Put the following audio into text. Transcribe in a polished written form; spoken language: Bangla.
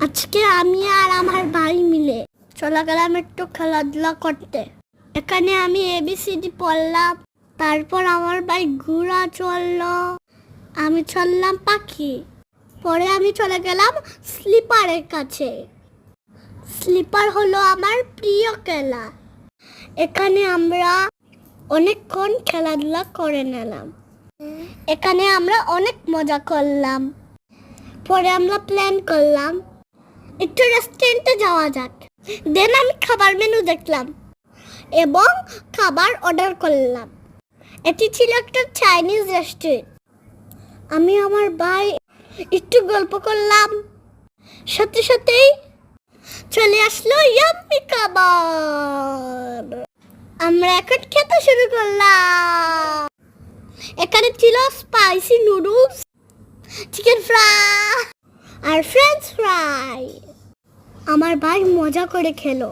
আজকে আমি আর আমার ভাই মিলে চলে গেলাম একটু খেলাধুলা করতে। এখানে আমি এবিসিডি পড়লাম, তারপর আমার ভাই ঘোড়া চললো, আমি চললাম পাখি। পরে আমি চলে গেলাম স্লিপারের কাছে। স্লিপার হলো আমার প্রিয় খেলা। এখানে আমরা অনেকক্ষণ খেলাধুলা করে নিলাম। এখানে আমরা অনেক মজা করলাম। পরে আমরা প্ল্যান করলাম একটু রেস্টুরেন্টে যাওয়া যাক। দেন আমি খাবার মেনু দেখলাম এবং খাবার অর্ডার করলাম। এটি ছিল একটা চাইনিজ রেস্টুরেন্ট। আমি আমার ভাই একটু গল্প করলাম, সাথে সাথেই চলে আসলো ইয়াম্মি খাবার। আমরা এখন খেতে শুরু করলাম। এখানে ছিল স্পাইসি নুডলস, চিকেন ফ্রাই আর ফ্রেঞ্চ ফ্রাই। আমার ভাই মজা করে খেলো।